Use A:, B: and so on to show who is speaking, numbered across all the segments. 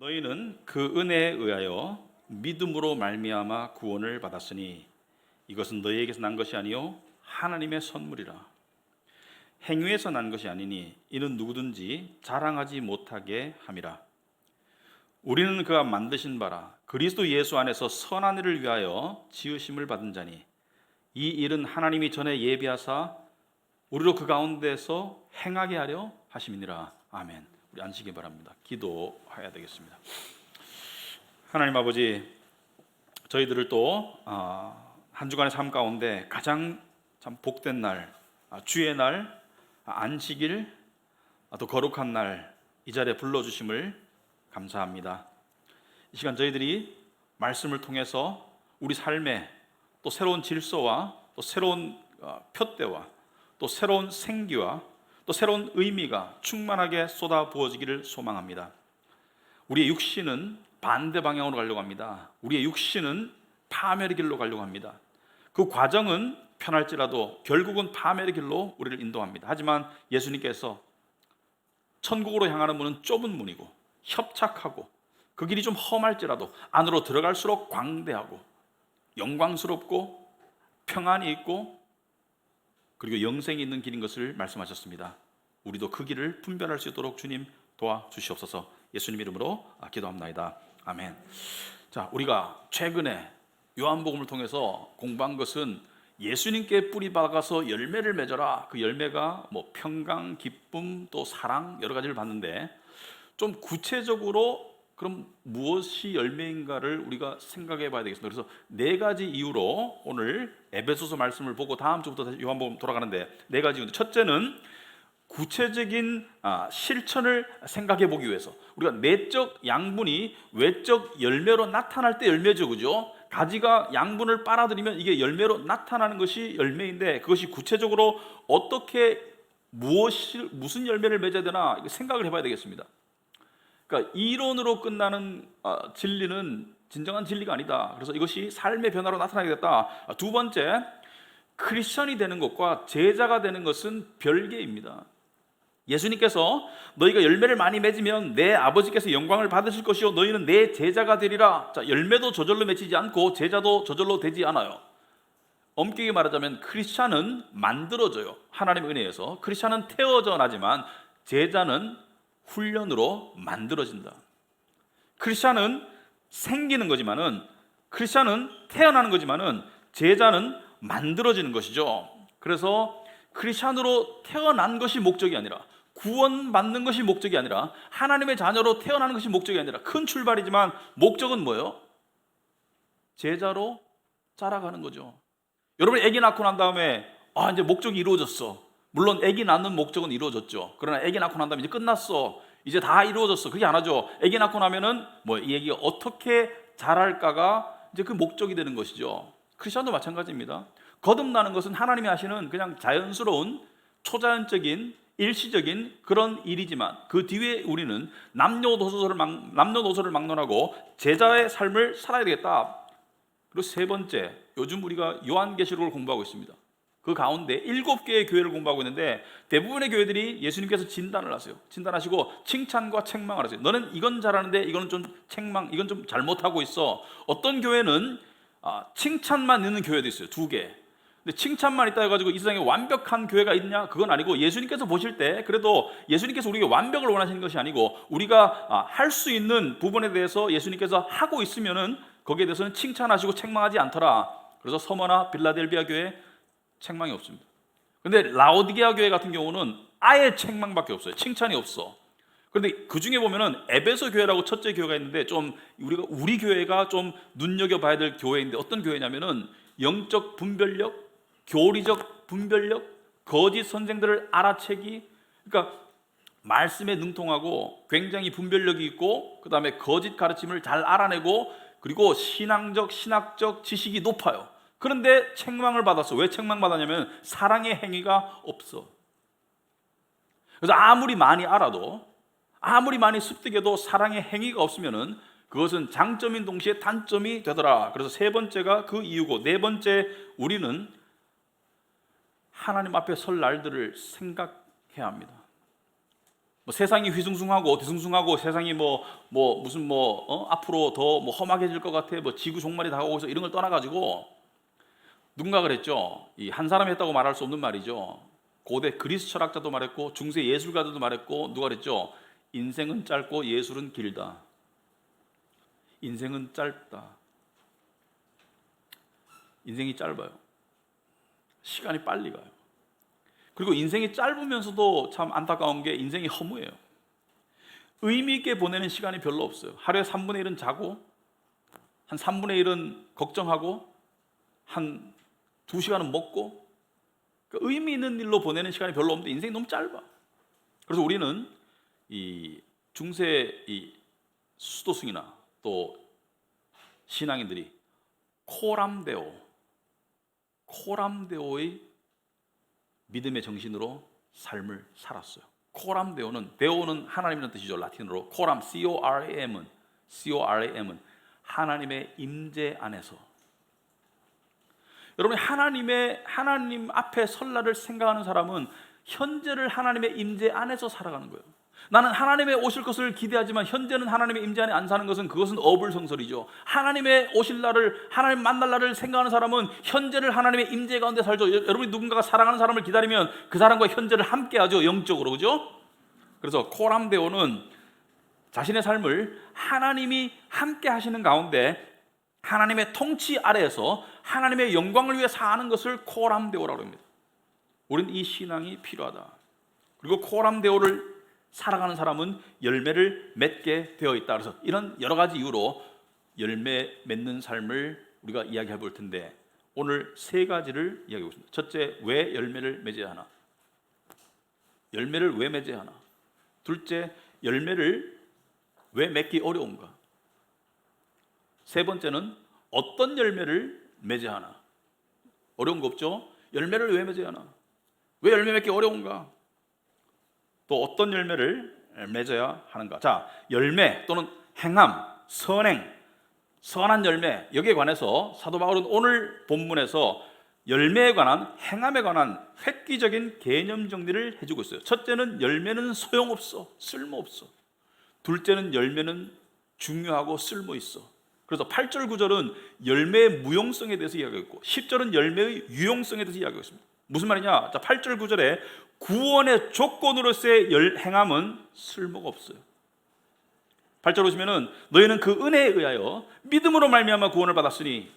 A: 너희는 그 은혜에 의하여 믿음으로 말미암아 구원을 받았으니 이것은 너희에게서 난 것이 아니요 하나님의 선물이라. 행위에서 난 것이 아니니 이는 누구든지 자랑하지 못하게 함이라. 우리는 그가 만드신 바라 그리스도 예수 안에서 선한 일을 위하여 지으심을 받은 자니 이 일은 하나님이 전에 예비하사 우리로 그 가운데서 행하게 하려 하심이니라. 아멘. 우리 앉으시기 바랍니다. 기도해야 되겠습니다. 하나님 아버지, 저희들을 또 한 주간의 삶 가운데 가장 참 복된 날, 주의 날, 안식일, 또 거룩한 날 이 자리에 불러주심을 감사합니다. 이 시간 저희들이 말씀을 통해서 우리 삶에 또 새로운 질서와 또 새로운 표대와 또 새로운 생기와 또 새로운 의미가 충만하게 쏟아 부어지기를 소망합니다. 우리의 육신은 반대 방향으로 가려고 합니다. 우리의 육신은 파멸의 길로 가려고 합니다. 그 과정은 편할지라도 결국은 파멸의 길로 우리를 인도합니다. 하지만 예수님께서 천국으로 향하는 문은 좁은 문이고 협착하고 그 길이 좀 험할지라도 안으로 들어갈수록 광대하고 영광스럽고 평안이 있고 그리고 영생이 있는 길인 것을 말씀하셨습니다. 우리도 그 길을 분별할 수 있도록 주님 도와주시옵소서. 예수님 이름으로 기도합나이다. 아멘. 자, 우리가 최근에 요한복음을 통해서 공부한 것은 예수님께 뿌리 박아서 열매를 맺어라. 그 열매가 평강, 기쁨, 또 사랑 여러 가지를 봤는데 좀 구체적으로 그럼 무엇이 열매인가를 우리가 생각해 봐야 되겠습니다. 그래서 네 가지 이유로 오늘 에베소서 말씀을 보고 다음 주부터 다시 요한복음 돌아가는데 네 가지 이유인데, 첫째는 구체적인 실천을 생각해 보기 위해서 우리가 내적 양분이 외적 열매로 나타날 때 열매죠, 그죠? 가지가 양분을 빨아들이면 이게 열매로 나타나는 것이 열매인데 그것이 구체적으로 어떻게 무슨 열매를 맺어야 되나 생각을 해봐야 되겠습니다. 그러니까 이론으로 끝나는 진리는 진정한 진리가 아니다. 그래서 이것이 삶의 변화로 나타나겠다. 두 번째, 크리스천이 되는 것과 제자가 되는 것은 별개입니다. 예수님께서 너희가 열매를 많이 맺으면 내 아버지께서 영광을 받으실 것이요 너희는 내 제자가 되리라. 자, 열매도 저절로 맺히지 않고 제자도 저절로 되지 않아요. 엄격히 말하자면 크리스찬은 만들어져요. 하나님의 은혜에서. 크리스찬은 태어져 나지만 제자는 훈련으로 만들어진다. 크리스찬은 생기는 거지만은, 크리스찬은 태어나는 거지만은 제자는 만들어지는 것이죠. 그래서 크리스찬으로 태어난 것이 목적이 아니라, 구원받는 것이 목적이 아니라, 하나님의 자녀로 태어나는 것이 목적이 아니라, 큰 출발이지만 목적은 뭐예요? 제자로 자라가는 거죠. 여러분 아기 낳고 난 다음에 이제 목적이 이루어졌어. 물론 아기 낳는 목적은 이루어졌죠. 그러나 아기 낳고 난 다음에 이제 끝났어. 이제 다 이루어졌어. 그렇게 안 하죠. 아기 낳고 나면은 이 아기가 어떻게 자랄까가 이제 그 목적이 되는 것이죠. 크리스천도 마찬가지입니다. 거듭나는 것은 하나님이 하시는 그냥 자연스러운 초자연적인 일시적인 그런 일이지만 그 뒤에 우리는 남녀노소를 막론하고 제자의 삶을 살아야 되겠다. 그리고 세 번째, 요즘 우리가 요한계시록을 공부하고 있습니다. 그 가운데 7개의 교회를 공부하고 있는데 대부분의 교회들이 예수님께서 진단을 하세요. 진단하시고 칭찬과 책망을 하세요. 너는 이건 잘하는데 이건 좀 이건 좀 잘못하고 있어. 어떤 교회는 칭찬만 있는 교회도 있어요. 2개. 근데 칭찬만 있다 해가지고 이 세상에 완벽한 교회가 있냐? 그건 아니고, 예수님께서 보실 때 그래도 예수님께서 우리에게 완벽을 원하시는 것이 아니고 우리가 할 수 있는 부분에 대해서 예수님께서 하고 있으면은 거기에 대해서는 칭찬하시고 책망하지 않더라. 그래서 서머나 빌라델비아 교회 책망이 없습니다. 근데 라오디게아 교회 같은 경우는 아예 책망밖에 없어요. 칭찬이 없어. 그런데 그 중에 보면은 에베소 교회라고 첫째 교회가 있는데 좀 우리 교회가 좀 눈여겨봐야 될 교회인데 어떤 교회냐면은 영적 분별력, 교리적 분별력, 거짓 선생들을 알아채기, 그러니까 말씀에 능통하고 굉장히 분별력이 있고 그 다음에 거짓 가르침을 잘 알아내고 그리고 신학적 지식이 높아요. 그런데 책망을 받았어. 왜 책망받았냐면 사랑의 행위가 없어. 그래서 아무리 많이 알아도, 아무리 많이 습득해도 사랑의 행위가 없으면은 그것은 장점인 동시에 단점이 되더라. 그래서 세 번째가 그 이유고, 네 번째, 우리는 하나님 앞에 설 날들을 생각해야 합니다. 뭐 세상이 휘숭숭하고 뒤숭숭하고 세상이 무슨 앞으로 더 험악해질 것 같아, 지구 종말이 다가오고 있어, 이런 걸 떠나가지고 누군가 그랬죠. 이 한 사람이 했다고 말할 수 없는 말이죠. 고대 그리스 철학자도 말했고 중세 예술가들도 말했고, 누가 그랬죠? 인생은 짧고 예술은 길다. 인생은 짧다. 인생이 짧아요. 시간이 빨리 가요. 그리고 인생이 짧으면서도 참 안타까운 게 인생이 허무해요. 의미 있게 보내는 시간이 별로 없어요. 하루에 3분의 1은 자고 한 3분의 1은 걱정하고 한 2시간은 먹고, 그러니까 의미 있는 일로 보내는 시간이 별로 없는데 인생이 너무 짧아. 그래서 우리는 이 중세 이 수도승이나 또 신앙인들이 코람데오의 믿음의 정신으로 삶을 살았어요. 데오는 하나님이라는 뜻이죠. 라틴어로 코람, CORAM은 하나님의 임재 안에서. 여러분, 하나님 앞에 설날을 생각하는 사람은 현재를 하나님의 임재 안에서 살아가는 거예요. 나는 하나님의 오실 것을 기대하지만 현재는 하나님의 임재 안에 안 사는 것은, 그것은 어불성설이죠. 하나님의 오실 날을, 하나님 만날 날을 생각하는 사람은 현재를 하나님의 임재 가운데 살죠. 여러분이 누군가가 사랑하는 사람을 기다리면 그 사람과 현재를 함께 하죠, 영적으로. 그죠? 그래서 코람데오는 자신의 삶을 하나님이 함께 하시는 가운데 하나님의 통치 아래에서 하나님의 영광을 위해 사는 것을 코람데오라고 합니다. 우리는 이 신앙이 필요하다. 그리고 코람데오를 살아가는 사람은 열매를 맺게 되어 있다. 그래서 이런 여러 가지 이유로 열매 맺는 삶을 우리가 이야기해 볼 텐데, 오늘 3가지를 이야기해 보겠습니다. 첫째, 왜 열매를 맺어야 하나? 열매를 왜 맺어야 하나? 둘째, 열매를 왜 맺기 어려운가? 세 번째는 어떤 열매를 맺어야 하나? 어려운 거 없죠? 열매를 왜 맺어야 하나? 왜 열매 맺기 어려운가? 또 어떤 열매를 맺어야 하는가? 자, 열매 또는 행함, 선한 열매, 여기에 관해서 사도 바울은 오늘 본문에서 열매에 관한, 행함에 관한 획기적인 개념 정리를 해주고 있어요. 첫째는 열매는 소용없어, 쓸모없어. 둘째는 열매는 중요하고 쓸모있어. 그래서 8절 9절은 열매의 무용성에 대해서 이야기하고 10절은 열매의 유용성에 대해서 이야기하고 있습니다. 무슨 말이냐? 자, 8절 9절에 구원의 조건으로서의 행함은 쓸모가 없어요. 8절 보시면은 너희는 그 은혜에 의하여 믿음으로 말미암아 구원을 받았으니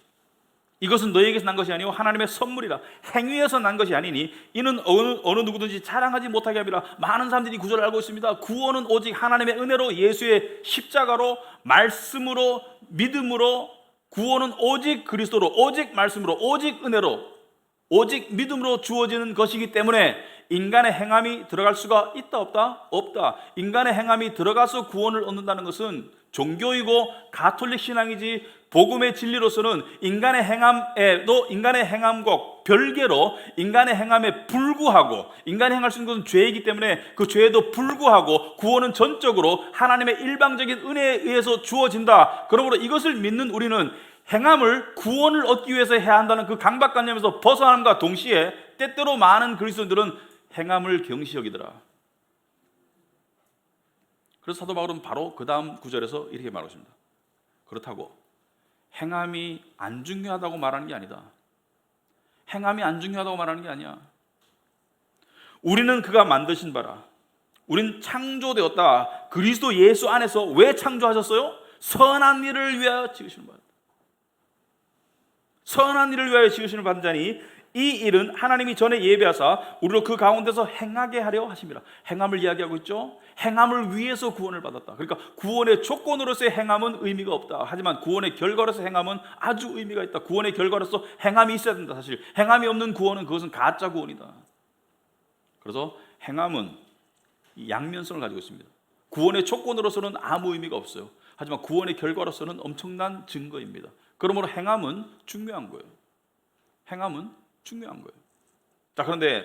A: 이것은 너희에게서 난 것이 아니오 하나님의 선물이라. 행위에서 난 것이 아니니 이는 어느 누구든지 자랑하지 못하게 함이라. 많은 사람들이 구절을 알고 있습니다. 구원은 오직 하나님의 은혜로, 예수의 십자가로, 말씀으로, 믿음으로, 구원은 오직 그리스도로, 오직 말씀으로, 오직 은혜로, 오직 믿음으로 주어지는 것이기 때문에 인간의 행함이 들어갈 수가 있다 없다? 없다. 인간의 행함이 들어가서 구원을 얻는다는 것은 종교이고 가톨릭 신앙이지, 복음의 진리로서는 인간의 행함과 별개로 인간의 행함에 불구하고, 인간이 행할 수 있는 것은 죄이기 때문에 그 죄에도 불구하고 구원은 전적으로 하나님의 일방적인 은혜에 의해서 주어진다. 그러므로 이것을 믿는 우리는 행함을 구원을 얻기 위해서 해야 한다는 그 강박관념에서 벗어남과 동시에 때때로 많은 그리스도인들은 행함을 경시 여기더라. 그래서 사도 바울은 바로 그 다음 구절에서 이렇게 말하고 있습니다. 그렇다고 행함이 안 중요하다고 말하는 게 아니다. 행함이 안 중요하다고 말하는 게 아니야. 우리는 그가 만드신 바라. 우린 창조되었다. 그리스도 예수 안에서. 왜 창조하셨어요? 선한 일을 위하여 지으시는 바다. 선한 일을 위하여 지으시는 바다니 이 일은 하나님이 전에 예비하사 우리로 그 가운데서 행하게 하려 하심이라. 행함을 이야기하고 있죠. 행함을 위해서 구원을 받았다. 그러니까 구원의 조건으로서의 행함은 의미가 없다. 하지만 구원의 결과로서 행함은 아주 의미가 있다. 구원의 결과로서 행함이 있어야 된다. 사실 행함이 없는 구원은 그것은 가짜 구원이다. 그래서 행함은 양면성을 가지고 있습니다. 구원의 조건으로서는 아무 의미가 없어요. 하지만 구원의 결과로서는 엄청난 증거입니다. 그러므로 행함은 중요한 거예요. 행함은 중요한 거예요. 자, 그런데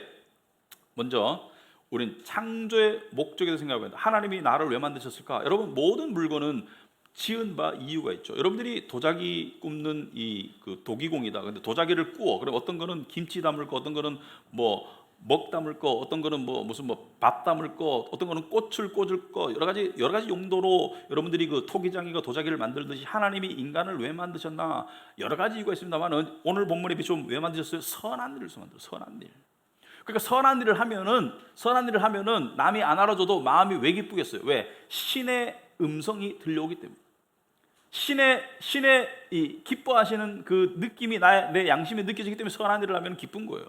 A: 먼저 우린 창조의 목적에 대해서 생각해야 합니다. 하나님이 나를 왜 만드셨을까? 여러분, 모든 물건은 지은 바 이유가 있죠. 여러분들이 도자기 굽는 그 도기공이다. 근데 도자기를 구워. 그럼 어떤 거는 김치 담을 거, 어떤 거는 먹 담을 거, 어떤 거는 무슨 밥 담을 거, 어떤 거는 꽃을 꽂을 거, 여러 가지 용도로 여러분들이 그 토기장이가 도자기를 만들듯이 하나님이 인간을 왜 만드셨나 여러 가지 이유가 있습니다만 오늘 본문에 비추면 왜 만드셨어요? 선한 일을 만들어. 선한 일. 그러니까 선한 일을 하면은 남이 안 알아줘도 마음이 왜 기쁘겠어요? 왜? 신의 음성이 들려오기 때문에. 신의 이 기뻐하시는 그 느낌이 내 양심에 느껴지기 때문에 선한 일을 하면 기쁜 거예요.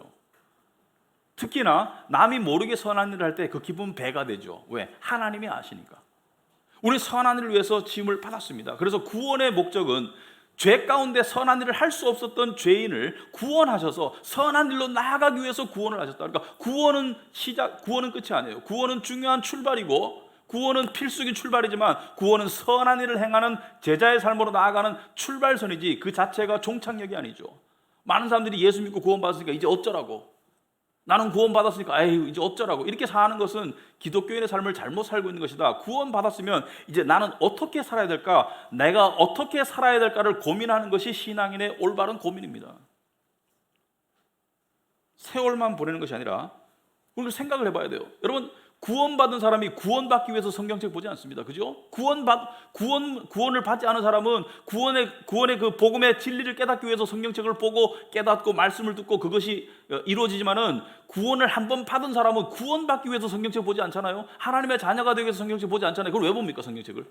A: 특히나 남이 모르게 선한 일을 할 때 그 기쁨은 배가 되죠. 왜? 하나님이 아시니까. 우리 선한 일을 위해서 지음을 받았습니다. 그래서 구원의 목적은 죄 가운데 선한 일을 할 수 없었던 죄인을 구원하셔서 선한 일로 나아가기 위해서 구원을 하셨다. 그러니까 구원은 끝이 아니에요. 구원은 중요한 출발이고, 구원은 필수적인 출발이지만, 구원은 선한 일을 행하는 제자의 삶으로 나아가는 출발선이지 그 자체가 종착역이 아니죠. 많은 사람들이 예수 믿고 구원받았으니까 이제 어쩌라고, 나는 구원받았으니까 에이 이제 어쩌라고, 이렇게 사는 것은 기독교인의 삶을 잘못 살고 있는 것이다. 구원받았으면 이제 나는 어떻게 살아야 될까, 내가 어떻게 살아야 될까를 고민하는 것이 신앙인의 올바른 고민입니다. 세월만 보내는 것이 아니라 우리가 생각을 해봐야 돼요. 여러분, 구원받은 사람이 구원받기 위해서 성경책 보지 않습니다. 그죠? 구원을 받지 않은 사람은 구원의 그 복음의 진리를 깨닫기 위해서 성경책을 보고 깨닫고 말씀을 듣고 그것이 이루어지지만은, 구원을 한번 받은 사람은 구원받기 위해서 성경책 보지 않잖아요. 하나님의 자녀가 되기 위해서 성경책 보지 않잖아요. 그걸 왜 봅니까, 성경책을?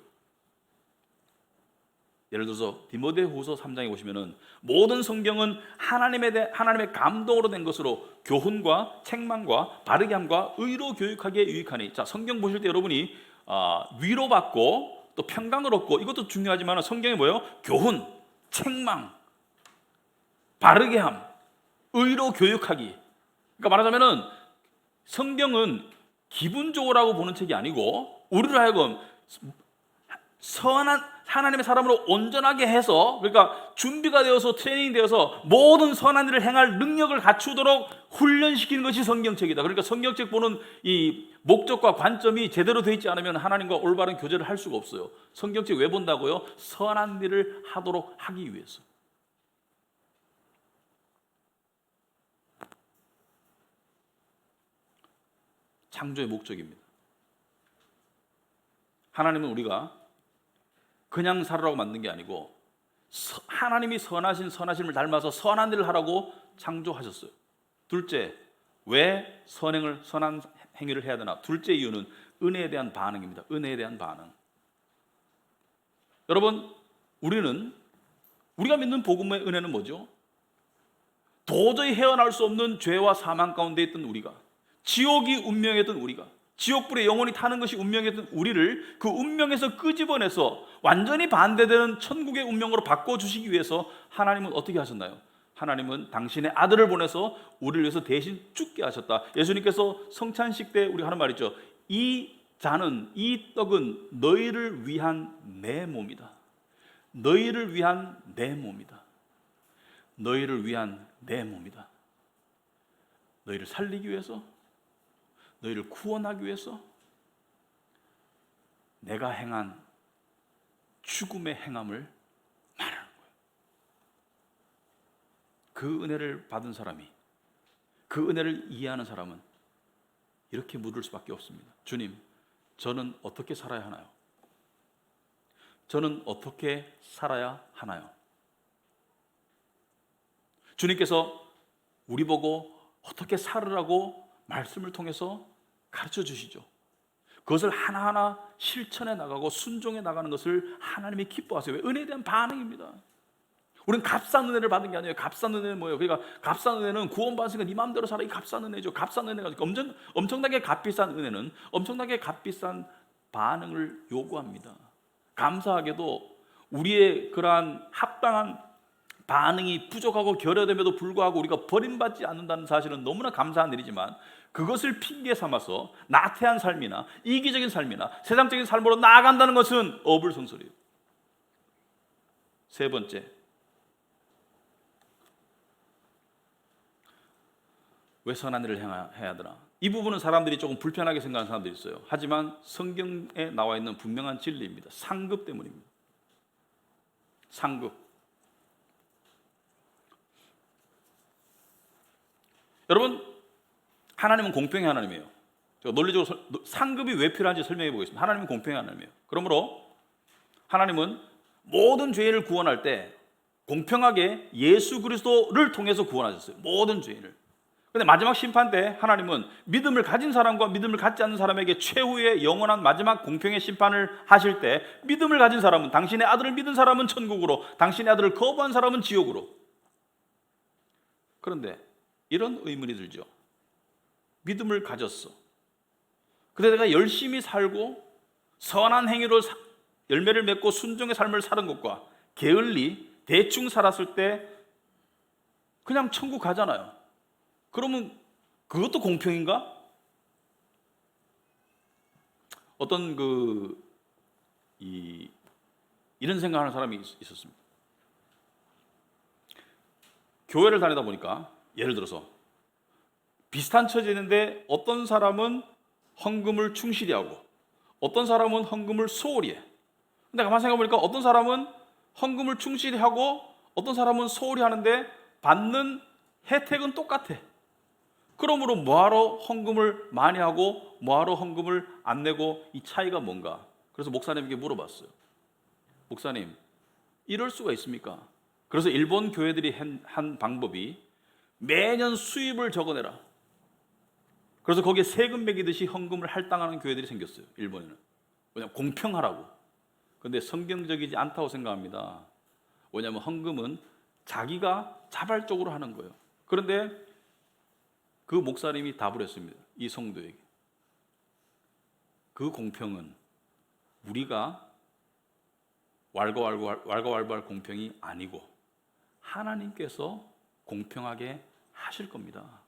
A: 예를 들어서 디모데후서 3장에 보시면은 모든 성경은 하나님의 감동으로 된 것으로 교훈과 책망과 바르게 함과 의로 교육하기에 유익하니. 자, 성경 보실 때 여러분이 위로받고 또 평강을 얻고, 이것도 중요하지만 성경이 뭐예요? 교훈, 책망, 바르게 함, 의로 교육하기. 그러니까 말하자면은 성경은 기분 좋으라고 보는 책이 아니고, 우리를 하여금 선한 하나님의 사람으로 온전하게 해서, 그러니까 준비가 되어서 트레이닝 되어서 모든 선한 일을 행할 능력을 갖추도록 훈련시키는 것이 성경책이다. 그러니까 성경책 보는 이 목적과 관점이 제대로 되어 있지 않으면 하나님과 올바른 교제를 할 수가 없어요. 성경책 왜 본다고요? 선한 일을 하도록 하기 위해서. 창조의 목적입니다. 하나님은 우리가 그냥 살으라고 만든 게 아니고, 하나님이 선하심을 닮아서 선한 일을 하라고 창조하셨어요. 둘째, 왜 선한 행위를 해야 되나? 둘째 이유는 은혜에 대한 반응입니다. 은혜에 대한 반응. 여러분, 우리가 믿는 복음의 은혜는 뭐죠? 도저히 헤어나올 수 없는 죄와 사망 가운데 있던 우리가, 지옥이 운명이었던 우리가, 지옥불에 영원히 타는 것이 운명이었던 우리를 그 운명에서 끄집어내서 완전히 반대되는 천국의 운명으로 바꿔주시기 위해서 하나님은 어떻게 하셨나요? 하나님은 당신의 아들을 보내서 우리를 위해서 대신 죽게 하셨다. 예수님께서 성찬식 때 우리가 하는 말 있죠. 이 떡은 너희를 위한 내 몸이다. 너희를 위한 내 몸이다. 너희를 위한 내 몸이다. 너희를 살리기 위해서, 너희를 구원하기 위해서 내가 행한 죽음의 행함을 말하는 거예요. 그 은혜를 받은 사람이, 그 은혜를 이해하는 사람은 이렇게 물을 수밖에 없습니다. 주님, 저는 어떻게 살아야 하나요? 저는 어떻게 살아야 하나요? 주님께서 우리 보고 어떻게 살으라고 말씀을 통해서 가르쳐 주시죠. 그것을 하나하나 실천해 나가고 순종해 나가는 것을 하나님이 기뻐하세요. 왜? 은혜에 대한 반응입니다. 우리는 값싼 은혜를 받은 게 아니에요. 값싼 은혜는 뭐예요? 그러니까 값싼 은혜는 구원받으니까 네 마음대로 살아. 이 값싼 은혜죠. 값싼 은혜가 엄청나게 값비싼 은혜는 엄청나게 값비싼 반응을 요구합니다. 감사하게도 우리의 그러한 합당한 반응이 부족하고 결여됨에도 불구하고 우리가 버림받지 않는다는 사실은 너무나 감사한 일이지만, 그것을 핑계 삼아서 나태한 삶이나 이기적인 삶이나 세상적인 삶으로 나아간다는 것은 어불성설이에요. 세 번째, 왜 선한 일을 해야 되나? 이 부분은 사람들이 조금 불편하게 생각하는 사람들이 있어요. 하지만 성경에 나와 있는 분명한 진리입니다. 상급 때문입니다. 상급. 여러분, 하나님은 공평의 하나님이에요. 제가 논리적으로 상급이 왜 필요한지 설명해 보겠습니다. 하나님은 공평의 하나님이에요. 그러므로 하나님은 모든 죄인을 구원할 때 공평하게 예수 그리스도를 통해서 구원하셨어요. 모든 죄인을. 그런데 마지막 심판 때 하나님은 믿음을 가진 사람과 믿음을 갖지 않는 사람에게 최후의 영원한 마지막 공평의 심판을 하실 때 믿음을 가진 사람은, 당신의 아들을 믿은 사람은 천국으로, 당신의 아들을 거부한 사람은 지옥으로. 그런데 이런 의문이 들죠. 믿음을 가졌어. 근데 내가 열심히 살고 선한 행위로 열매를 맺고 순종의 삶을 사는 것과 게을리 대충 살았을 때 그냥 천국 가잖아요. 그러면 그것도 공평인가? 어떤 이런 생각하는 사람이 있었습니다. 교회를 다니다 보니까 예를 들어서 비슷한 처지에 있는데 어떤 사람은 헌금을 충실히 하고 어떤 사람은 헌금을 소홀히 해. 근데 가만히 생각해 보니까 어떤 사람은 헌금을 충실히 하고 어떤 사람은 소홀히 하는데 받는 혜택은 똑같아. 그러므로 뭐하러 헌금을 많이 하고 뭐하러 헌금을 안 내고 이 차이가 뭔가? 그래서 목사님에게 물어봤어요. 목사님, 이럴 수가 있습니까? 그래서 일본 교회들이 한 방법이 매년 수입을 적어내라. 그래서 거기에 세금 매기듯이 헌금을 할당하는 교회들이 생겼어요. 일본에는. 왜냐하면 공평하라고. 그런데 성경적이지 않다고 생각합니다. 왜냐하면 헌금은 자기가 자발적으로 하는 거예요. 그런데 그 목사님이 답을 했습니다. 이 성도에게. 그 공평은 우리가 왈가왈부할 공평이 아니고 하나님께서 공평하게 하실 겁니다.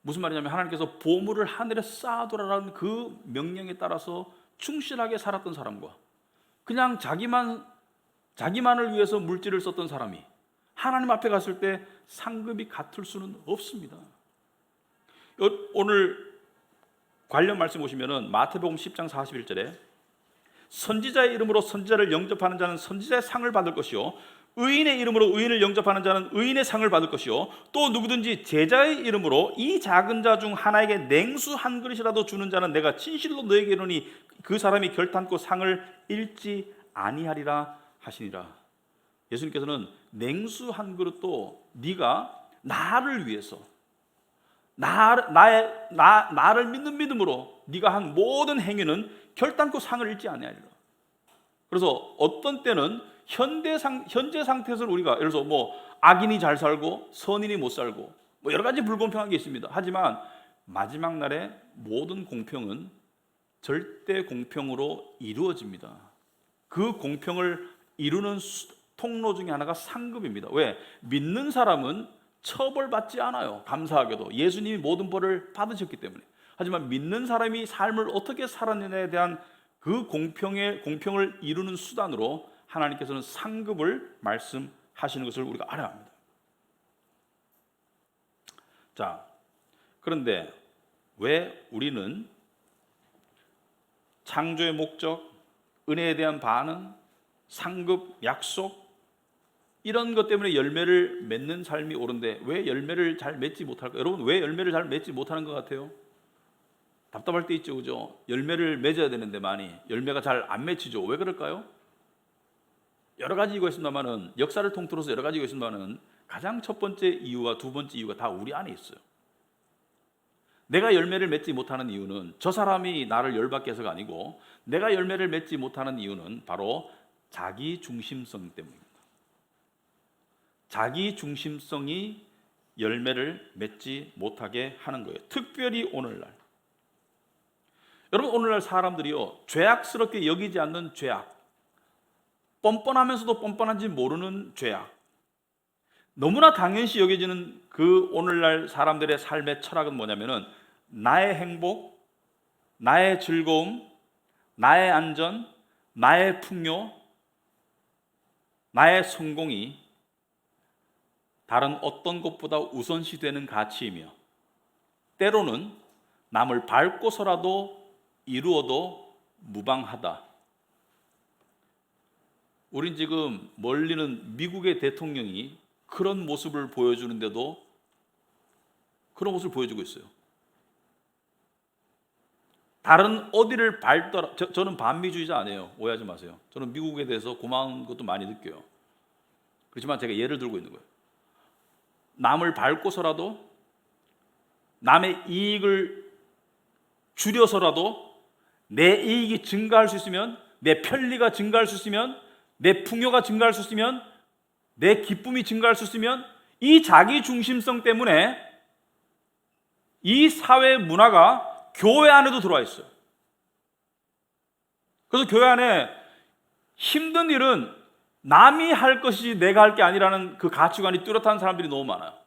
A: 무슨 말이냐면 하나님께서 보물을 하늘에 쌓아두라라는 그 명령에 따라서 충실하게 살았던 사람과 그냥 자기만을 위해서 물질을 썼던 사람이 하나님 앞에 갔을 때 상급이 같을 수는 없습니다. 오늘 관련 말씀 보시면은 마태복음 10장 41절에 선지자의 이름으로 선지자를 영접하는 자는 선지자의 상을 받을 것이요 의인의 이름으로 의인을 영접하는 자는 의인의 상을 받을 것이요 또 누구든지 제자의 이름으로 이 작은 자 중 하나에게 냉수 한 그릇이라도 주는 자는 내가 진실로 너에게 이르노니 그 사람이 결탄코 상을 잃지 아니하리라 하시니라. 예수님께서는 냉수 한 그릇도 네가 나를 위해서 나를 믿는 믿음으로 네가 한 모든 행위는 결단코 상을 잃지 아니하리라. 그래서 어떤 때는 현재 상태에서 우리가 예를 들어서 뭐 악인이 잘 살고 선인이 못 살고 뭐 여러 가지 불공평한 게 있습니다. 하지만 마지막 날에 모든 공평은 절대 공평으로 이루어집니다. 그 공평을 이루는 통로 중에 하나가 상급입니다. 왜? 믿는 사람은 처벌받지 않아요. 감사하게도 예수님이 모든 벌을 받으셨기 때문에. 하지만 믿는 사람이 삶을 어떻게 살았느냐에 대한 그 공평을 이루는 수단으로 하나님께서는 상급을 말씀하시는 것을 우리가 알아야 합니다. 자, 그런데 왜 우리는 창조의 목적, 은혜에 대한 반응, 상급, 약속 이런 것 때문에 열매를 맺는 삶이 옳은데 왜 열매를 잘 맺지 못할까? 여러분 왜 열매를 잘 맺지 못하는 것 같아요? 답답할 때 있죠, 그죠? 열매를 맺어야 되는데 많이 열매가 잘 안 맺히죠. 왜 그럴까요? 여러 가지 이유가 있습니다만은 역사를 통틀어서 여러 가지 이유가 있습니다만은 가장 첫 번째 이유와 두 번째 이유가 다 우리 안에 있어요. 내가 열매를 맺지 못하는 이유는 저 사람이 나를 열받게 해서가 아니고 내가 열매를 맺지 못하는 이유는 바로 자기 중심성 때문입니다. 자기 중심성이 열매를 맺지 못하게 하는 거예요. 특별히 오늘날. 여러분 오늘날 사람들이요 죄악스럽게 여기지 않는 죄악, 뻔뻔하면서도 뻔뻔한지 모르는 죄악, 너무나 당연시 여겨지는 그 오늘날 사람들의 삶의 철학은 뭐냐면은 나의 행복, 나의 즐거움, 나의 안전, 나의 풍요, 나의 성공이 다른 어떤 것보다 우선시되는 가치이며 때로는 남을 밟고서라도 이루어도 무방하다. 우린 지금 멀리는 미국의 대통령이 그런 모습을 보여주는데도 그런 모습을 보여주고 있어요. 다른 어디를 밟더라. 저는 반미주의자 아니에요. 오해하지 마세요. 저는 미국에 대해서 고마운 것도 많이 느껴요. 그렇지만 제가 예를 들고 있는 거예요. 남을 밟고서라도 남의 이익을 줄여서라도 내 이익이 증가할 수 있으면, 내 편리가 증가할 수 있으면, 내 풍요가 증가할 수 있으면, 내 기쁨이 증가할 수 있으면, 이 자기 중심성 때문에 이 사회 문화가 교회 안에도 들어와 있어요. 그래서 교회 안에 힘든 일은 남이 할 것이지 내가 할 게 아니라는 그 가치관이 뚜렷한 사람들이 너무 많아요.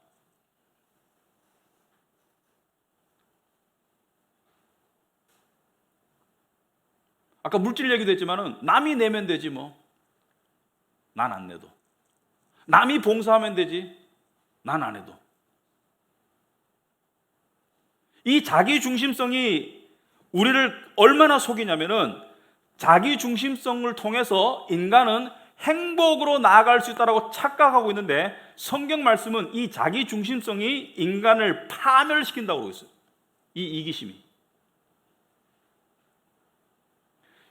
A: 아까 물질 얘기도 했지만은 남이 내면 되지 뭐. 난 안 내도. 남이 봉사하면 되지. 난 안 해도. 이 자기 중심성이 우리를 얼마나 속이냐면은 자기 중심성을 통해서 인간은 행복으로 나아갈 수 있다고 착각하고 있는데 성경 말씀은 이 자기 중심성이 인간을 파멸시킨다고 그러고 있어요. 이 이기심이.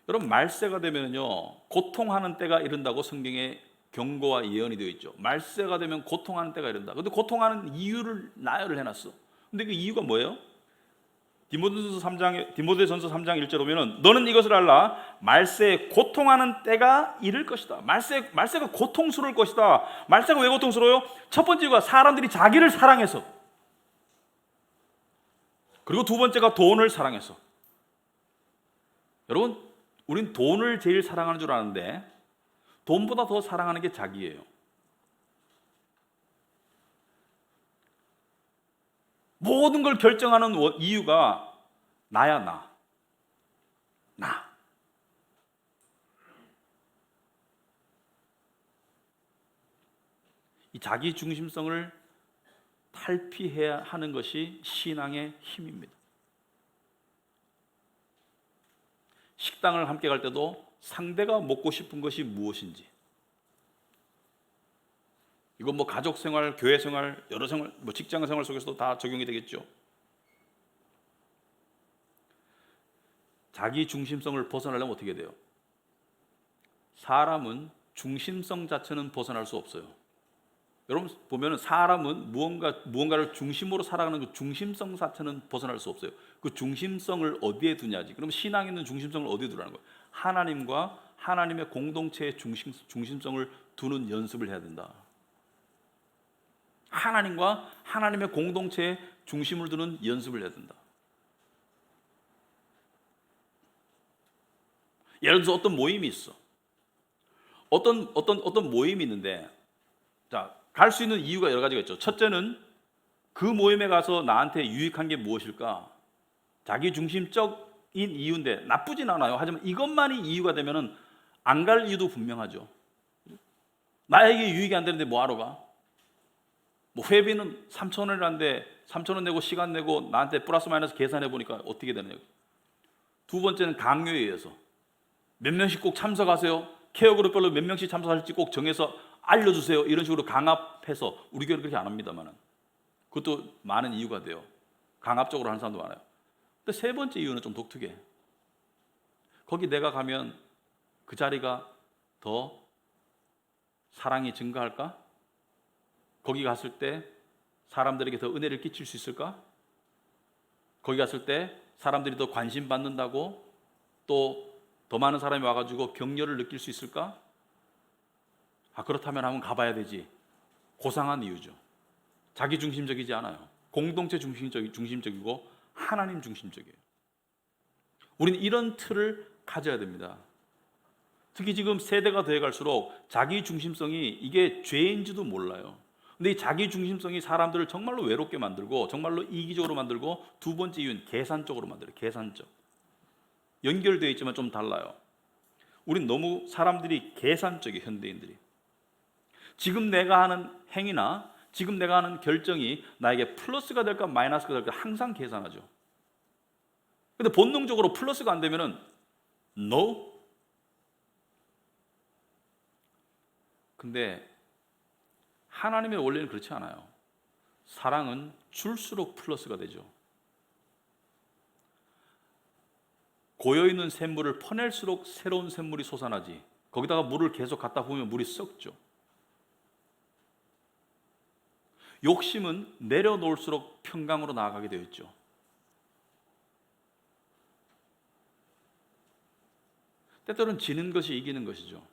A: 여러분 말세가 되면요 고통하는 때가 이른다고 성경에 경고와 예언이 되어 있죠. 말세가 되면 고통하는 때가 이른다. 근데 고통하는 이유를 나열을 해놨어. 근데 그 이유가 뭐예요? 디모데전서 3장 1절 보면은 너는 이것을 알라 말세에 고통하는 때가 이를 것이다. 말세가 고통스러울 것이다. 말세가 왜 고통스러워요? 첫 번째 이유가 사람들이 자기를 사랑해서, 그리고 두 번째가 돈을 사랑해서. 여러분 우린 돈을 제일 사랑하는 줄 아는데 돈보다 더 사랑하는 게 자기예요. 모든 걸 결정하는 이유가 나야 나. 이 자기 중심성을 탈피해야 하는 것이 신앙의 힘입니다. 식당을 함께 갈 때도 상대가 먹고 싶은 것이 무엇인지, 이건 뭐 가족 생활, 교회 생활, 여러 생활, 뭐 직장 생활 속에서도 다 적용이 되겠죠. 자기 중심성을 벗어나려면 어떻게 돼요? 사람은 중심성 자체는 벗어날 수 없어요. 여러분 보면은 사람은 무언가를 중심으로 살아가는 그 중심성 자체는 벗어날 수 없어요. 그 중심성을 어디에 두냐지. 그럼 신앙에 있는 중심성을 어디에 두라는 거예요? 하나님과 하나님의 공동체의 중심성을 두는 연습을 해야 된다. 하나님과 하나님의 공동체의 중심을 두는 연습을 해야 된다. 예를 들어서 어떤 모임이 있어. 어떤 모임이 있는데, 자, 갈 수 있는 이유가 여러 가지가 있죠. 첫째는 그 모임에 가서 나한테 유익한 게 무엇일까? 자기 중심적인 이유인데 나쁘진 않아요. 하지만 이것만이 이유가 되면은 안 갈 이유도 분명하죠. 나에게 유익이 안 되는데 뭐하러 가? 뭐 회비는 3,000원이라는데 3,000원 내고 시간 내고 나한테 플러스 마이너스 계산해 보니까 어떻게 되느냐. 두 번째는 강요에 의해서 몇 명씩 꼭 참석하세요. 케어 그룹별로 몇 명씩 참석할지 꼭 정해서 알려주세요. 이런 식으로 강압해서, 우리 교회는 그렇게 안 합니다만은 그것도 많은 이유가 돼요. 강압적으로 하는 사람도 많아요. 근데 세 번째 이유는 좀 독특해. 거기 내가 가면 그 자리가 더 사랑이 증가할까? 거기 갔을 때 사람들에게 더 은혜를 끼칠 수 있을까? 거기 갔을 때 사람들이 더 관심 받는다고 또 더 많은 사람이 와가지고 격려를 느낄 수 있을까? 그렇다면 한번 가봐야 되지. 고상한 이유죠. 자기 중심적이지 않아요. 공동체 중심적이고 하나님 중심적이에요. 우리는 이런 틀을 가져야 됩니다. 특히 지금 세대가 되어갈수록 자기 중심성이 이게 죄인지도 몰라요. 근데 이 자기 중심성이 사람들을 정말로 외롭게 만들고 정말로 이기적으로 만들고, 두 번째 이유는 계산적으로 만들어요. 계산적. 연결되어 있지만 좀 달라요. 우린 너무 사람들이 계산적이에요. 현대인들이. 지금 내가 하는 행위나 지금 내가 하는 결정이 나에게 플러스가 될까 마이너스가 될까 항상 계산하죠. 근데 본능적으로 플러스가 안 되면은 no. 근데 하나님의 원리는 그렇지 않아요. 사랑은 줄수록 플러스가 되죠. 고여있는 샘물을 퍼낼수록 새로운 샘물이 솟아나지, 거기다가 물을 계속 갖다 부으면 물이 썩죠. 욕심은 내려놓을수록 평강으로 나아가게 되어 있죠. 때때로는 지는 것이 이기는 것이죠.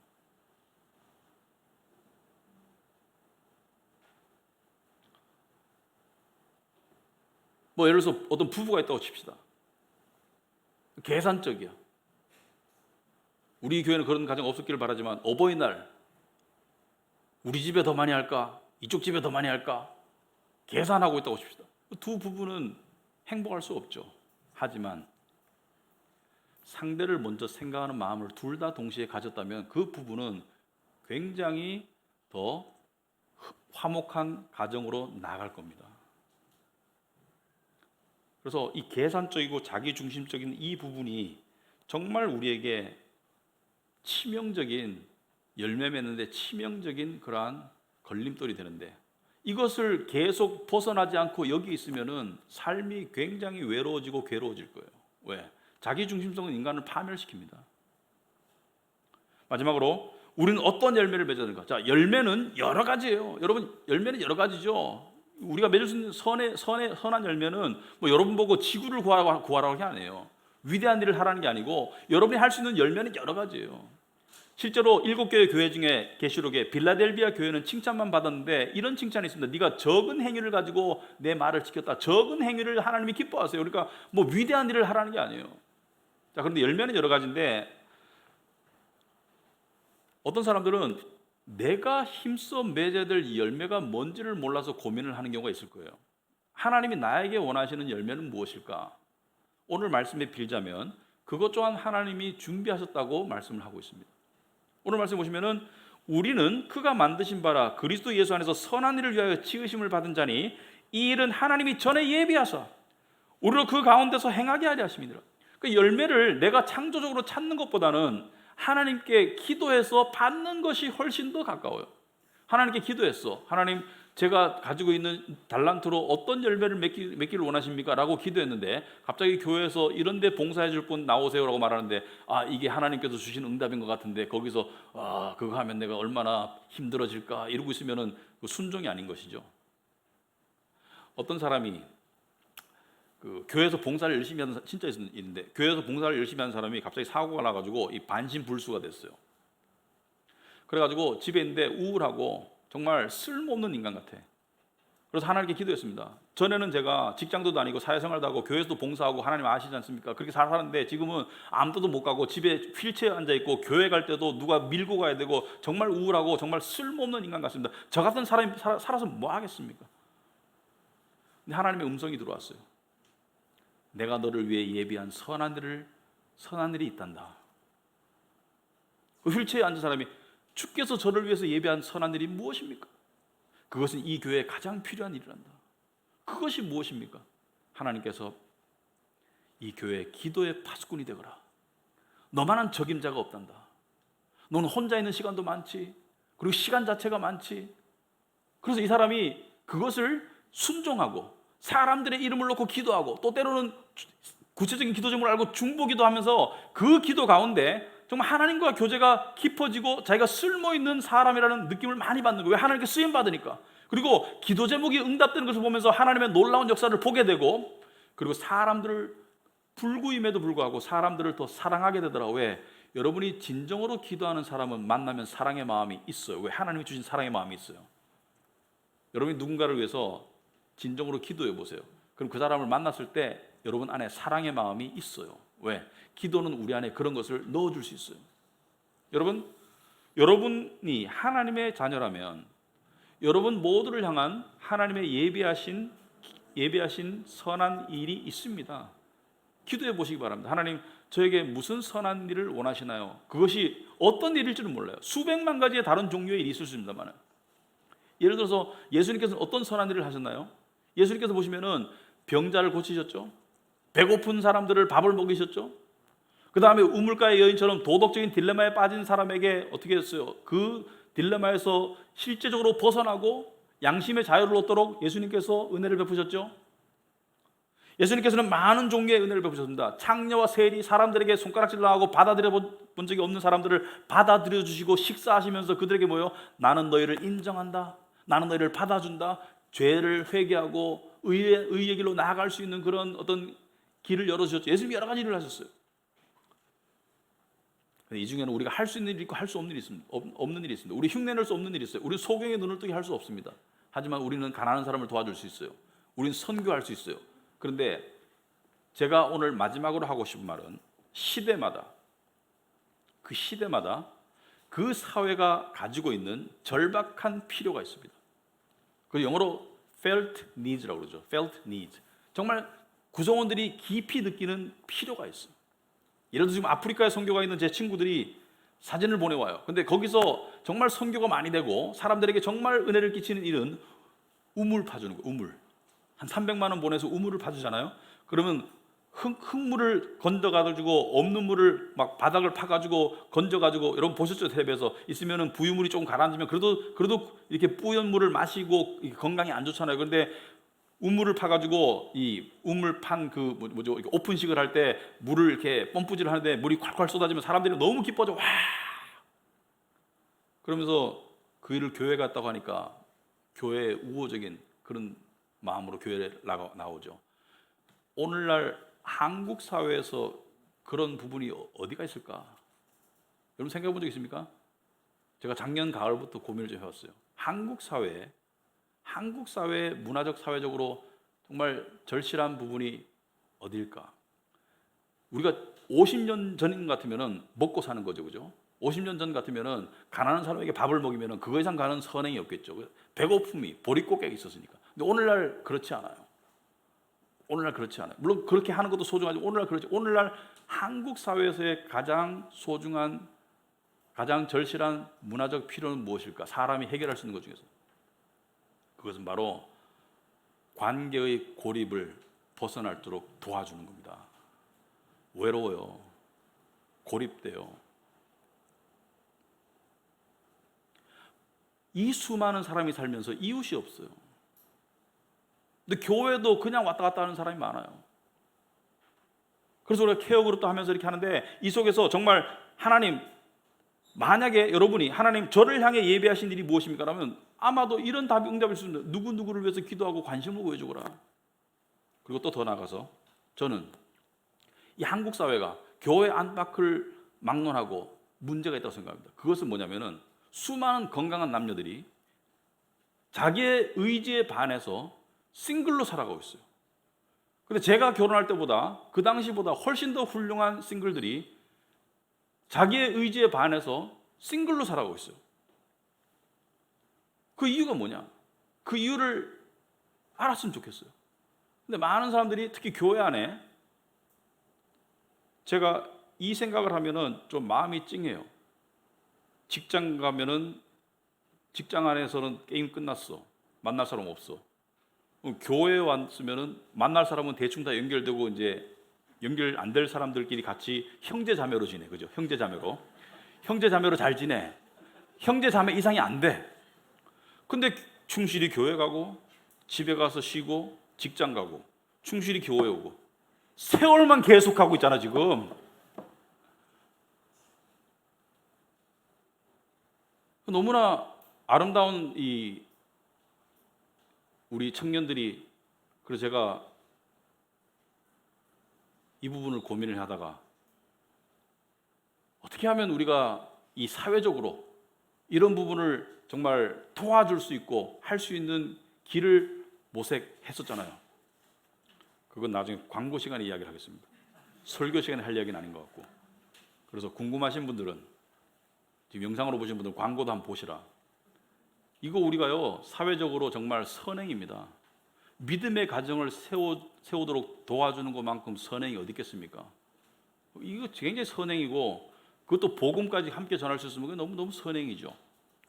A: 예를 들어서 어떤 부부가 있다고 칩시다. 계산적이야. 우리 교회는 그런 가정 없었기를 바라지만 어버이날 우리 집에 더 많이 할까? 이쪽 집에 더 많이 할까? 계산하고 있다고 칩시다. 두 부부는 행복할 수 없죠. 하지만 상대를 먼저 생각하는 마음을 둘 다 동시에 가졌다면 그 부부는 굉장히 더 화목한 가정으로 나아갈 겁니다. 그래서 이 계산적이고 자기중심적인 이 부분이 정말 우리에게 치명적인, 열매 맺는데 치명적인 그러한 걸림돌이 되는데, 이것을 계속 벗어나지 않고 여기 있으면은 삶이 굉장히 외로워지고 괴로워질 거예요. 왜? 자기중심성은 인간을 파멸시킵니다. 마지막으로 우리는 어떤 열매를 맺어야 될까? 자, 열매는 여러 가지예요. 여러분, 열매는 여러 가지죠. 우리가 맺을 수 있는 선한 열매는 여러분 보고 지구를 구하라고 게 아니에요. 위대한 일을 하라는 게 아니고 여러분이 할 수 있는 열매는 여러 가지예요. 실제로 7교회 교회 중에 계시록에 빌라델비아 교회는 칭찬만 받았는데 이런 칭찬이 있습니다. 네가 적은 행위를 가지고 내 말을 지켰다. 적은 행위를 하나님이 기뻐하세요. 그러니까 위대한 일을 하라는 게 아니에요. 자, 그런데 열매는 여러 가지인데 어떤 사람들은 내가 힘써 맺어야 될 이 열매가 뭔지를 몰라서 고민을 하는 경우가 있을 거예요. 하나님이 나에게 원하시는 열매는 무엇일까? 오늘 말씀에 빌자면 그것 또한 하나님이 준비하셨다고 말씀을 하고 있습니다. 오늘 말씀 보시면은 우리는 그가 만드신 바라 그리스도 예수 안에서 선한 일을 위하여 지으심을 받은 자니 이 일은 하나님이 전에 예비하사 우리를 그 가운데서 행하게 하려 하심이니라. 그 열매를 내가 창조적으로 찾는 것보다는 하나님께 기도해서 받는 것이 훨씬 더 가까워요. 하나님께 기도했어. 하나님, 제가 가지고 있는 달란트로 어떤 열매를 맺기를 원하십니까? 라고 기도했는데 갑자기 교회에서 이런 데 봉사해 줄 분 나오세요 라고 말하는데, 이게 하나님께서 주신 응답인 것 같은데 거기서 그거 하면 내가 얼마나 힘들어질까 이러고 있으면 순종이 아닌 것이죠. 어떤 사람이 교회에서 봉사를 열심히 하는, 진짜 있는데 교회에서 봉사를 열심히 하는 사람이 갑자기 사고가 나가지고 이 반신불수가 됐어요. 그래가지고 집에 있는데 우울하고 정말 쓸모없는 인간 같아. 그래서 하나님께 기도했습니다. 전에는 제가 직장도 다니고 사회생활도 하고 교회에서도 봉사하고, 하나님 아시지 않습니까? 그렇게 살았는데 지금은 아무데도 못 가고 집에 휠체어에 앉아있고 교회 갈 때도 누가 밀고 가야 되고 정말 우울하고 정말 쓸모없는 인간 같습니다. 저 같은 사람이 살아서 뭐 하겠습니까? 근데 하나님의 음성이 들어왔어요. 내가 너를 위해 예비한 선한 일이 있단다. 그 휠체어에 앉은 사람이 주께서 저를 위해서 예비한 선한 일이 무엇입니까? 그것은 이 교회에 가장 필요한 일이란다. 그것이 무엇입니까? 하나님께서 이 교회의 기도의 파수꾼이 되거라. 너만한 적임자가 없단다. 너는 혼자 있는 시간도 많지, 그리고 시간 자체가 많지. 그래서 이 사람이 그것을 순종하고 사람들의 이름을 놓고 기도하고, 또 때로는 구체적인 기도 제목을 알고 중보기도 하면서 그 기도 가운데 정말 하나님과 교제가 깊어지고 자기가 쓸모있는 사람이라는 느낌을 많이 받는 거예요. 왜? 하나님께 쓰임받으니까. 그리고 기도 제목이 응답되는 것을 보면서 하나님의 놀라운 역사를 보게 되고, 그리고 사람들을 불구임에도 불구하고 사람들을 더 사랑하게 되더라고요. 왜? 여러분이 진정으로 기도하는 사람은 만나면 사랑의 마음이 있어요. 왜? 하나님이 주신 사랑의 마음이 있어요. 여러분이 누군가를 위해서 진정으로 기도해 보세요. 그럼 그 사람을 만났을 때 여러분 안에 사랑의 마음이 있어요. 왜? 기도는 우리 안에 그런 것을 넣어줄 수 있어요. 여러분이 하나님의 자녀라면 여러분 모두를 향한 하나님의 예비하신 선한 일이 있습니다. 기도해 보시기 바랍니다. 하나님, 저에게 무슨 선한 일을 원하시나요? 그것이 어떤 일일지는 몰라요. 수백만 가지의 다른 종류의 일이 있을 수 있습니다만, 예를 들어서 예수님께서는 어떤 선한 일을 하셨나요? 예수님께서 보시면은 병자를 고치셨죠. 배고픈 사람들을 밥을 먹이셨죠. 그 다음에 우물가의 여인처럼 도덕적인 딜레마에 빠진 사람에게 어떻게 했어요? 그 딜레마에서 실제적으로 벗어나고 양심의 자유를 얻도록 예수님께서 은혜를 베푸셨죠. 예수님께서는 많은 종류의 은혜를 베푸셨습니다. 창녀와 세리, 사람들에게 손가락질을 하고 받아들여 본 적이 없는 사람들을 받아들여 주시고 식사하시면서 그들에게 뭐요? 나는 너희를 인정한다. 나는 너희를 받아준다. 죄를 회개하고 의의 길로 나아갈 수 있는 그런 어떤 길을 열어주셨죠. 예수님이 여러 가지 일을 하셨어요. 이 중에는 우리가 할 수 있는 일이 있고 할 수 없는 일이 있습니다. 없는 일이 있습니다. 우리 흉내낼 수 없는 일이 있어요. 우리는 소경의 눈을 뜨게 할 수 없습니다. 하지만 우리는 가난한 사람을 도와줄 수 있어요. 우리는 선교할 수 있어요. 그런데 제가 오늘 마지막으로 하고 싶은 말은 시대마다 그 사회가 가지고 있는 절박한 필요가 있습니다. 그 영어로 felt needs라고 그러죠. felt needs. 정말 구성원들이 깊이 느끼는 필요가 있어요. 예를 들어 지금 아프리카에 선교가 있는 제 친구들이 사진을 보내와요. 근데 거기서 정말 선교가 많이 되고 사람들에게 정말 은혜를 끼치는 일은 우물 파주는 거예요. 우물. 한 300만 원 보내서 우물을 파주잖아요. 그러면 흙물을 건져가지고 없는 물을 막 바닥을 파가지고 건져가지고 여러분 보셨죠? 텔레비에서 있으면은 부유물이 조금 가라앉으면 그래도 이렇게 뿌연 물을 마시고 건강에 안 좋잖아요. 그런데 우물을 파가지고 이 우물 판 그 뭐죠? 오픈식을 할 때 물을 이렇게 펌프질을 하는데 물이 콸콸 쏟아지면 사람들이 너무 기뻐져. 와! 그러면서 그 일을 교회 갔다고 하니까 교회의 우호적인 그런 마음으로 교회에 나오죠. 오늘날 한국 사회에서 그런 부분이 어디가 있을까? 여러분 생각해 본 적 있습니까? 제가 작년 가을부터 고민을 좀 해왔어요. 한국 사회 문화적 사회적으로 정말 절실한 부분이 어디일까? 우리가 50년 전인 것 같으면은 먹고 사는 거죠, 그죠? 50년 전 같으면은 가난한 사람에게 밥을 먹이면은 그거 이상 가는 선행이 없겠죠. 배고픔이 보릿고개가 있었으니까. 근데 오늘날 그렇지 않아요. 물론 그렇게 하는 것도 소중하지만 오늘날 한국 사회에서의 가장 소중한, 가장 절실한 문화적 필요는 무엇일까? 사람이 해결할 수 있는 것 중에서 그것은 바로 관계의 고립을 벗어날도록 도와주는 겁니다. 외로워요. 고립돼요. 이 수많은 사람이 살면서 이웃이 없어요. 근데 교회도 그냥 왔다 갔다 하는 사람이 많아요. 그래서 우리가 케어 그룹도 하면서 이렇게 하는데 이 속에서 정말 하나님, 만약에 여러분이 하나님 저를 향해 예비하신 일이 무엇입니까? 라면 아마도 이런 답이 응답일 수 있습니다. 누구누구를 위해서 기도하고 관심을 보여주거라. 그리고 또 더 나아가서 저는 이 한국 사회가 교회 안팎을 막론하고 문제가 있다고 생각합니다. 그것은 뭐냐면은 수많은 건강한 남녀들이 자기의 의지에 반해서 싱글로 살아가고 있어요. 근데 제가 결혼할 때보다 그 당시보다 훨씬 더 훌륭한 싱글들이 자기의 의지에 반해서 싱글로 살아가고 있어요. 그 이유가 뭐냐? 그 이유를 알았으면 좋겠어요. 근데 많은 사람들이 특히 교회 안에 제가 이 생각을 하면은 좀 마음이 찡해요. 직장 가면은 직장 안에서는 게임 끝났어. 만날 사람 없어. 교회에 왔으면은 만날 사람은 대충 다 연결되고 이제 연결 안 될 사람들끼리 같이 형제 자매로 지내. 그죠? 형제 자매로 잘 지내. 형제 자매 이상이 안 돼. 근데 충실히 교회 가고 집에 가서 쉬고 직장 가고 충실히 교회 오고 세월만 계속하고 있잖아 지금. 너무나 아름다운 이 우리 청년들이, 그래서 제가 이 부분을 고민을 하다가 어떻게 하면 우리가 이 사회적으로 이런 부분을 정말 도와줄 수 있고 할 수 있는 길을 모색했었잖아요. 그건 나중에 광고 시간에 이야기를 하겠습니다. 설교 시간에 할 이야기는 아닌 것 같고. 그래서 궁금하신 분들은 지금 영상으로 보신 분들은 광고도 한번 보시라. 이거 우리가요 사회적으로 정말 선행입니다. 믿음의 가정을 세우도록 도와주는 것만큼 선행이 어디 있겠습니까? 이거 굉장히 선행이고 그것도 복음까지 함께 전할 수 있으면 너무 선행이죠.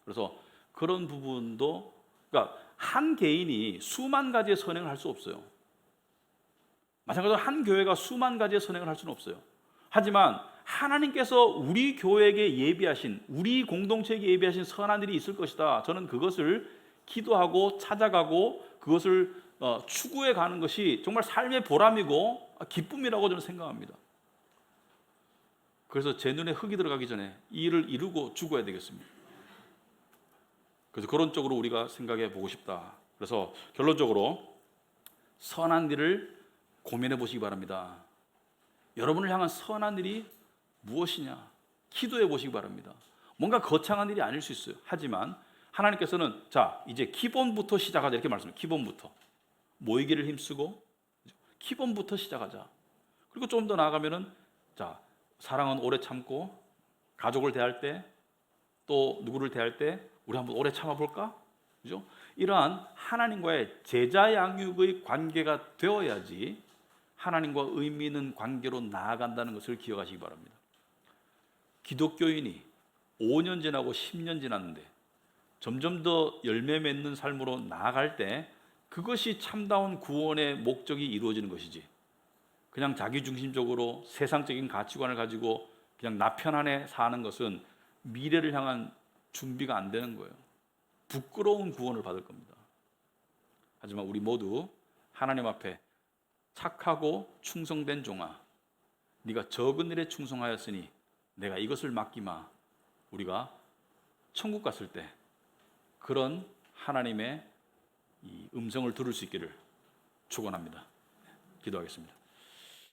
A: 그래서 그런 부분도, 그러니까 한 개인이 수만 가지의 선행을 할 수 없어요. 마찬가지로 한 교회가 수만 가지의 선행을 할 수는 없어요. 하지만 하나님께서 우리 교회에게 예비하신, 우리 공동체에게 예비하신 선한 일이 있을 것이다. 저는 그것을 기도하고 찾아가고 그것을 추구해 가는 것이 정말 삶의 보람이고 기쁨이라고 저는 생각합니다. 그래서 제 눈에 흙이 들어가기 전에 이 일을 이루고 죽어야 되겠습니다. 그래서 그런 쪽으로 우리가 생각해 보고 싶다. 그래서 결론적으로 선한 일을 고민해 보시기 바랍니다. 여러분을 향한 선한 일이 무엇이냐? 기도해 보시기 바랍니다. 뭔가 거창한 일이 아닐 수 있어요. 하지만 하나님께서는 자, 이제 기본부터 시작하자 이렇게 말씀해요. 기본부터. 모이기를 힘쓰고 기본부터 시작하자. 그리고 좀 더 나아가면은 자, 사랑은 오래 참고 가족을 대할 때 또 누구를 대할 때 우리 한번 오래 참아 볼까? 그죠? 이러한 하나님과의 제자 양육의 관계가 되어야지 하나님과 의미 있는 관계로 나아간다는 것을 기억하시기 바랍니다. 기독교인이 5년 지나고 10년 지났는데 점점 더 열매 맺는 삶으로 나아갈 때 그것이 참다운 구원의 목적이 이루어지는 것이지, 그냥 자기중심적으로 세상적인 가치관을 가지고 그냥 나 편 안에 사는 것은 미래를 향한 준비가 안 되는 거예요. 부끄러운 구원을 받을 겁니다. 하지만 우리 모두 하나님 앞에 착하고 충성된 종아, 네가 적은 일에 충성하였으니 내가 이것을 맡기마. 우리가 천국 갔을 때 그런 하나님의 이 음성을 들을 수 있기를 축원합니다. 기도하겠습니다.